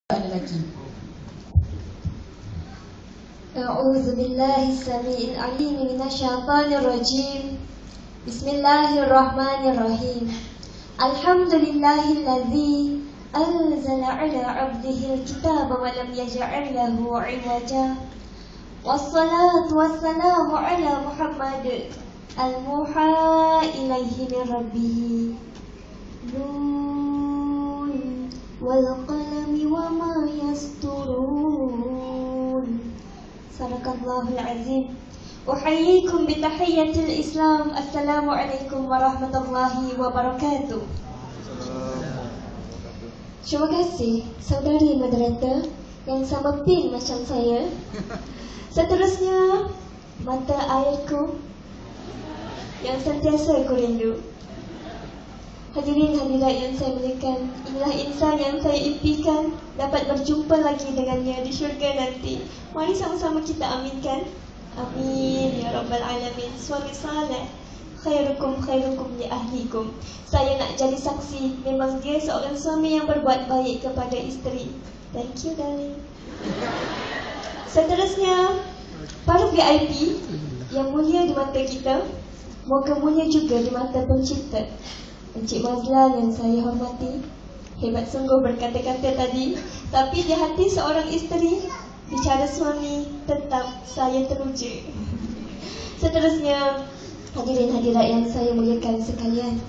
Ada lagi. A'udzu billahi samii'il 'aliim minasyaitonir rajiim. Bismillahirrahmanirrahim. Alhamdulillahilladzi anzala 'ala 'abdihil kitaba wa lam yaj'al lahu 'iwaja. Wassalatu wassalamu 'ala Muhammad al-muha ilaihi min rabbih. Nun wal qalami wa ma yasturun. Sadaqallahul azim. Uhayyikum bitahiyyatil Islam. Assalamualaikum warahmatullahi wabarakatuh. Terima kasih saudari moderator yang sama pin macam saya. Seterusnya, mata airku yang sentiasa aku rindu. Hadirin hadirat yang saya muliakan, inilah insan yang saya impikan dapat berjumpa lagi dengannya di syurga nanti. Mari sama-sama kita aminkan. Amin ya rabbal alamin. Suami saleh, khairukum khairukum li ahlikum. Saya nak jadi saksi, memang dia seorang suami yang berbuat baik kepada isteri. Thank you darling. Seterusnya, para VIP yang mulia di mata kita, moga mulia juga di mata pencipta. Encik Mazlan yang saya hormati, hebat sungguh berkata-kata tadi, tapi di hati seorang isteri, bicara suami, tetap saya teruja. Seterusnya, hadirin hadirat yang saya muliakan sekalian,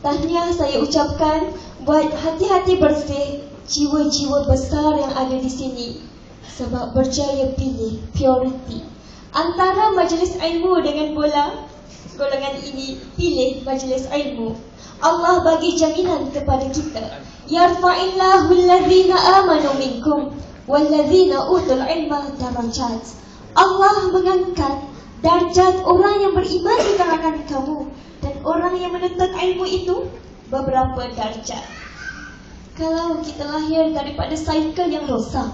tahniah saya ucapkan buat hati-hati bersih, jiwa-jiwa besar yang ada di sini. Sebab berjaya pilih purity antara majlis ilmu dengan bola, golongan ini pilih majlis ilmu. Allah bagi jaminan kepada kita, yarfa'illahu alladhina amanu minkum walladhina utul ilma darajat. Allah mengangkat darjat orang yang beriman di kalangan kamu dan orang yang menuntut ilmu itu beberapa darjat. Kalau kita lahir daripada cycle yang rosak,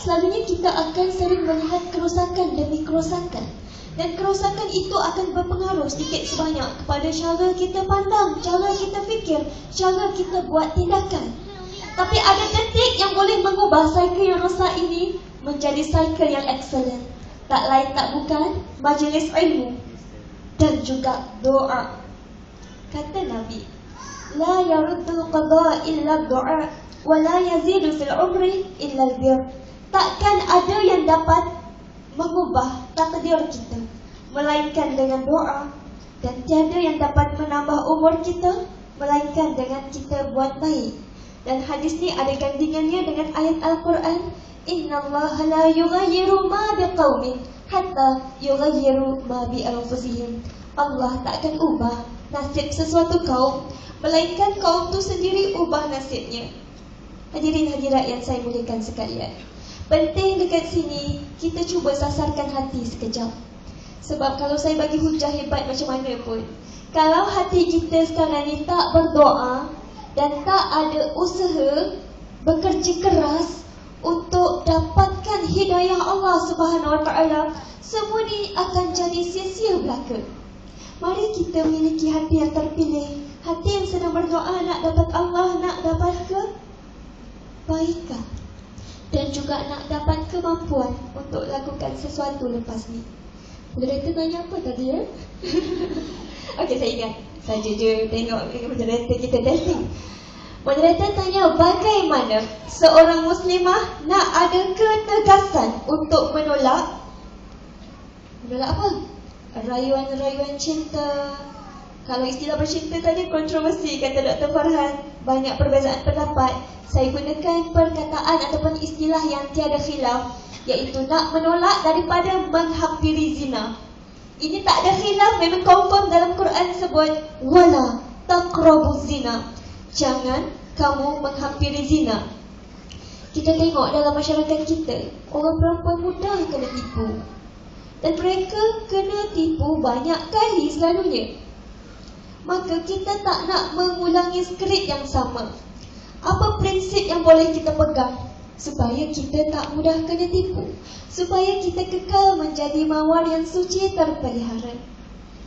selalunya kita akan sering melihat kerosakan demi kerosakan. Dan kerosakan itu akan berpengaruh sedikit sebanyak kepada cara kita pandang, cara kita fikir, cara kita buat tindakan. Tapi ada detik yang boleh mengubah cycle yang rosak ini menjadi cycle yang excellent. Tak lain tak bukan majlis ilmu dan juga doa. Kata Nabi, la yaruddul qada illa doa, wa la yazidu fil umri illa albir. Takkan ada yang dapat mengubah takdir kita melainkan dengan doa, dan tiada yang dapat menambah umur kita melainkan dengan kita buat baik. Dan hadis ni ada gandingannya dengan ayat Al-Quran, innallaha la yughayyiru ma biqaumin hatta yughayyiru ma bi anfusihim. Allah takkan ubah nasib sesuatu kaum melainkan kaum tu sendiri ubah nasibnya. Hadirin hadirat yang saya muliakan sekalian, penting dekat sini kita cuba sasarkan hati sekejap. Sebab kalau saya bagi hujah hebat macam mana pun, kalau hati kita sekarang ni tak berdoa dan tak ada usaha bekerja keras untuk dapatkan hidayah Allah Subhanahu Wa Taala, semua ni akan jadi sia-sia belaka. Mari kita miliki hati yang terpilih, hati yang sedang berdoa nak dapat Allah, nak dapat kebaikan, dan juga nak dapat kemampuan untuk lakukan sesuatu lepas ni. Moderator tanya apa tadi ya? Okey, saya ingat. Saja je tengok moderator kita dancing. Moderator tanya bagaimana seorang muslimah nak ada ketegasan untuk menolak apa? Rayuan-rayuan cinta. Kalau istilah bercinta tadi kontroversi, kata Dr. Farhan, banyak perbezaan pendapat. Saya gunakan perkataan ataupun istilah yang tiada khilaf, iaitu nak menolak daripada menghampiri zina. Ini tak ada khilaf, memang confirm dalam Quran sebut wala taqrabuz zina. Jangan kamu menghampiri zina. Kita tengok dalam masyarakat kita, orang perempuan mudah kena tipu. Dan mereka kena tipu banyak kali selalunya. Maka kita tak nak mengulangi skrip yang sama. Apa prinsip yang boleh kita pegang supaya kita tak mudah kena tipu, supaya kita kekal menjadi mawar yang suci terpelihara?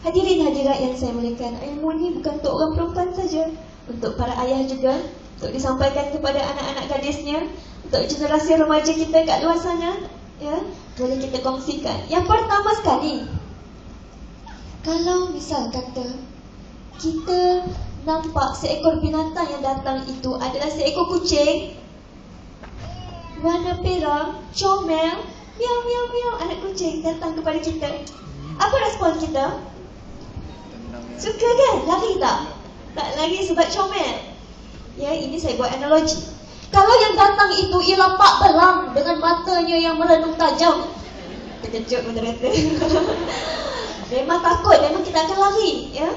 Hadirin hadirat yang saya muliakan, ilmu ni bukan untuk orang perempuan saja, untuk para ayah juga untuk disampaikan kepada anak-anak gadisnya, untuk generasi remaja kita kat luar sana, ya, boleh kita kongsikan. Yang pertama sekali, kalau misal kata kita nampak seekor binatang yang datang itu adalah seekor kucing warna perak, comel, miau miau miau, anak kucing datang kepada kita, apa respon kita? Suka kan? Lari tak? Tak lari sebab comel. Ya, ini saya buat analogi. Kalau yang datang itu ialah Pak Belang dengan matanya yang merenung tajam, terkejut moderator. Memang takut, memang kita akan lari, ya.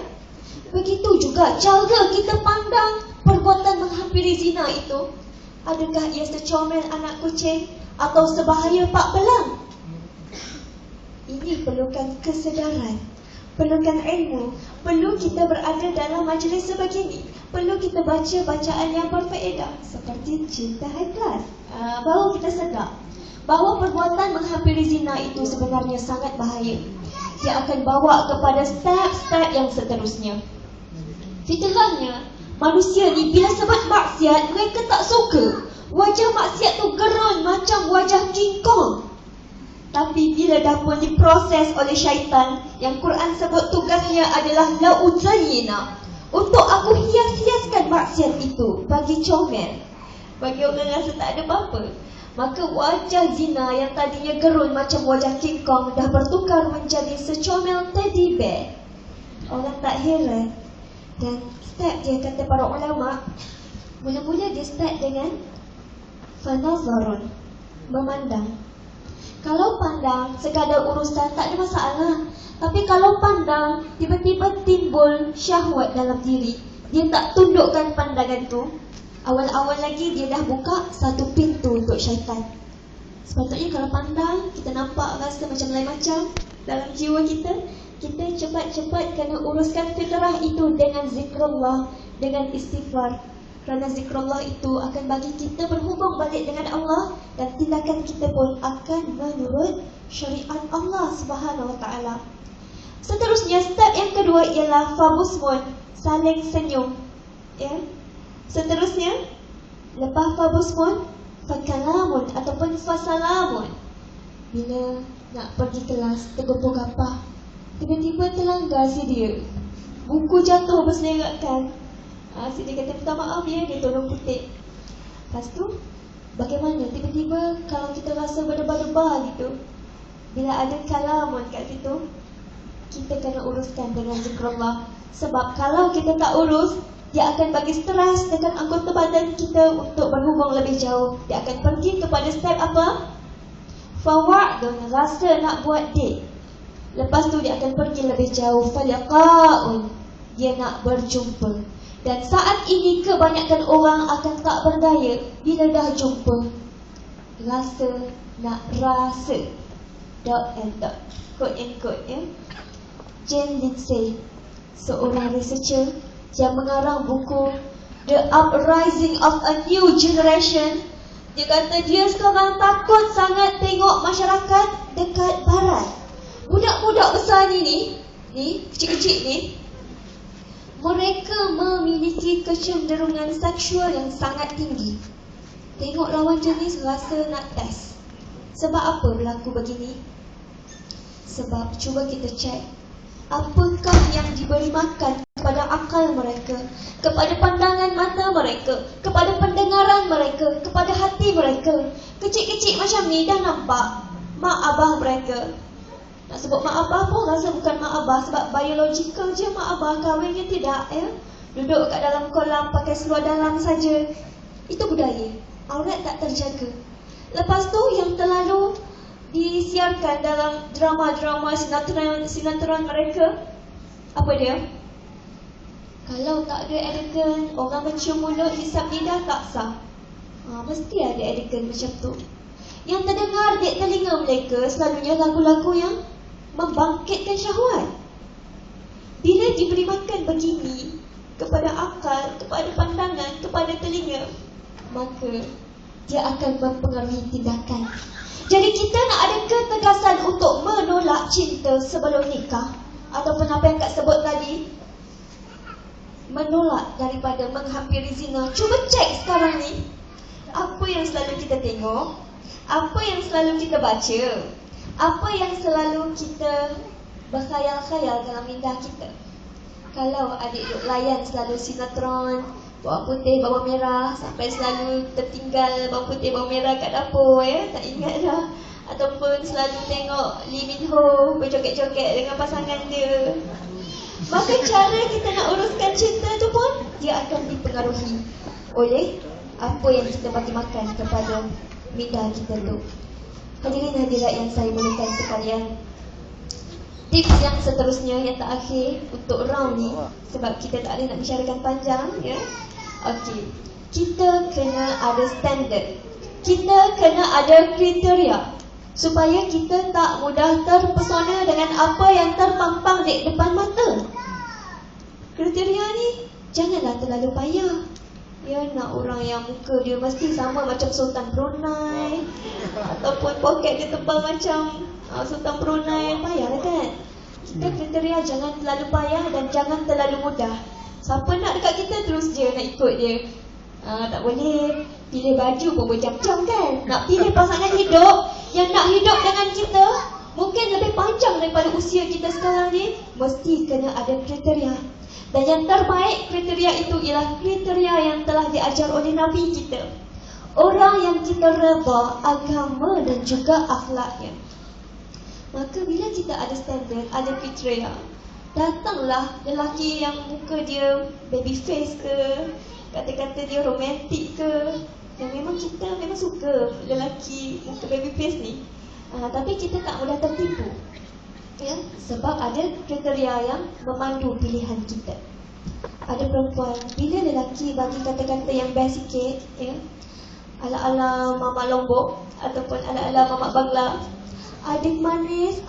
Begitu juga cara kita pandang perbuatan menghampiri zina itu. Adakah ia secomel anak kucing atau sebahaya Pak Belang? Ini perlukan kesedaran, perlukan ilmu, perlu kita berada dalam majlis sebegini, perlu kita baca bacaan yang berfaedah seperti Cinta High Class. Baru kita sedar bahawa perbuatan menghampiri zina itu sebenarnya sangat bahaya. Dia akan bawa kepada step-step yang seterusnya. Fitrahnya, manusia ni bila sebut maksiat, mereka tak suka. Wajah maksiat tu gerun macam wajah King Kong. Tapi bila dah pun diproses oleh syaitan, yang Quran sebut tugasnya adalah la'uzayyina, untuk aku hias-hiaskan maksiat itu bagi comel, bagi orang rasa tak ada apa-apa. Maka wajah zina yang tadinya gerun macam wajah King Kong dah bertukar menjadi secomel teddy bear. Orang tak heran. Dan step dia, kata para ulama, mula-mula dia start dengan fanazarun, memandang. Kalau pandang sekadar urusan tak ada masalah. Tapi kalau pandang tiba-tiba timbul syahwat dalam diri, dia tak tundukkan pandangan tu, awal-awal lagi dia dah buka satu pintu untuk syaitan. Sepatutnya kalau pandang, kita nampak rasa macam lain macam dalam jiwa kita, kita cepat-cepat kena uruskan fitrah itu dengan zikrullah, dengan istighfar. Kerana zikrullah itu akan bagi kita berhubung balik dengan Allah, dan tindakan kita pun akan menurut syariat Allah Subhanahu Wa Taala. Seterusnya, step yang kedua ialah fabusmun, saling senyum. Ya. Seterusnya, lepas fabusmun, fakalamun ataupun fasalamun. Bila nak pergi kelas, tergopok gapah, tiba-tiba terlanggar si dia, buku jatuh berselerakkan. Si dia kata minta maaf ya, dia tolong kutip. Lepas tu, bagaimana tiba-tiba kalau kita rasa berdebar-debar gitu, bila ada kalamun kat situ, kita kena uruskan dengan zikrullah. Sebab kalau kita tak urus, dia akan bagi stres dengan anggota badan kita untuk berhubung lebih jauh. Dia akan pergi kepada step apa? Fawa'dun, rasa nak buat date. Lepas tu dia akan pergi lebih jauh, faliqa'un, dia nak berjumpa. Dan saat ini kebanyakan orang akan tak berdaya bila dah jumpa. Rasa nak rasa. Dot and dot, quote and quote, ya. Jane Lindsay, seorang researcher yang mengarang buku The Uprising of a New Generation, dia kata dia sekarang takut sangat tengok masyarakat dekat barat. Budak-budak besar ni, kecil-kecil ni, mereka memiliki kecenderungan seksual yang sangat tinggi. Tengok lawan jenis rasa nak test. Sebab apa berlaku begini? Sebab cuba kita cek, apakah yang diberi makan kepada akal mereka, kepada pandangan mata mereka, kepada pendengaran mereka, kepada hati mereka. Kecil-kecil macam ni dah nampak mak abah mereka. Nak sebut mak abah pun rasa bukan mak abah, sebab biological je mak abah, kahwinnya tidak, ya. Duduk kat dalam kolam pakai seluar dalam saja. Itu budaya, aurat tak terjaga. Lepas tu yang terlalu disiarkan dalam drama-drama sinetron mereka, apa dia? Kalau tak ada adegan orang mencium mulut, hisap lidah, tak sah. Mesti ada adegan macam tu. Yang terdengar di telinga mereka selalunya lagu-lagu yang membangkitkan syahwat. Bila diberi makan begini kepada akal, kepada pandangan, kepada telinga, maka dia akan mempengaruhi tindakan. Jadi kita nak ada ketegasan untuk menolak cinta sebelum nikah, ataupun apa yang Kak sebut tadi, menolak daripada menghampiri zina. Cuba cek sekarang ni, apa yang selalu kita tengok, apa yang selalu kita baca, apa yang selalu kita berkhayal-khayal dalam minda kita. Kalau adik duk layan selalu sinetron bawang putih, bawang merah, sampai selalu tertinggal bawang putih, bawang merah kat dapur, tak ingat dah. Ataupun selalu tengok Lee Min Ho berjoget-joget dengan pasangan dia, maka cara kita nak uruskan cinta tu pun dia akan dipengaruhi oleh apa yang kita bagi makan kepada minda kita tu. Hadirin hadirat yang saya muliakan sekalian, tips yang seterusnya, yang terakhir untuk round ni, sebab kita tak ada nak bicarakan panjang, ya. Okey, kita kena ada standard, kita kena ada kriteria supaya kita tak mudah terpesona dengan apa yang terpampang di depan mata. Kriteria ni janganlah terlalu payah. Ya, nak orang yang muka dia mesti sama macam Sultan Brunei, ataupun poket dia tebal macam Sultan Brunei, payahlah kan. Kita kriteria jangan terlalu payah dan jangan terlalu mudah. Siapa nak dekat kita terus je nak ikut dia. Tak boleh pilih baju pun berjam-jam kan. Nak pilih pasangan hidup yang nak hidup dengan kita mungkin lebih panjang daripada usia kita sekarang ni, mesti kena ada kriteria. Dan yang terbaik kriteria itu ialah kriteria yang telah diajar oleh Nabi kita, orang yang kita reda agama dan juga akhlaknya. Maka bila kita ada standard, ada kriteria, datanglah lelaki yang muka dia baby face ke, kata-kata dia romantik ke, yang memang kita memang suka lelaki muka baby face ni, tapi kita tak mudah tertipu, ya, sebab ada kriteria yang memandu pilihan kita. Ada perempuan, bila lelaki bagi kata-kata yang best sikit, ya, ala-ala Mama Lombok ataupun ala-ala Mama Bangla, adik manis,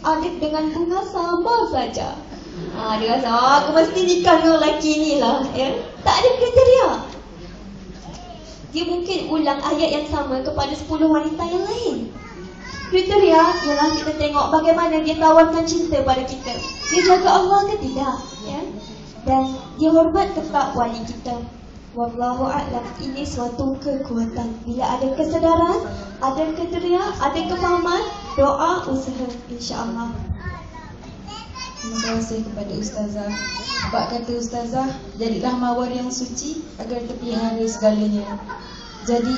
adik dengan bunga sama saja. Dia rasa, aku mesti nikah dengan lelaki ni lah, ya. Tak ada kriteria. Dia mungkin ulang ayat yang sama kepada 10 wanita yang lain. Kriteria ialah kita tengok bagaimana dia tawarkan cinta pada kita. Dia jaga Allah ke tidak, ya? Dan dia hormat ke tak wali kita. Wallahu a'lam. Ini suatu kekuatan. Bila ada kesedaran, ada kriteria, ada kefahaman, doa, usaha, insya-Allah. Terima kasih kepada Ustazah. Sebab kata Ustazah, jadilah mawar yang suci agar terpelihara segalanya. Jadi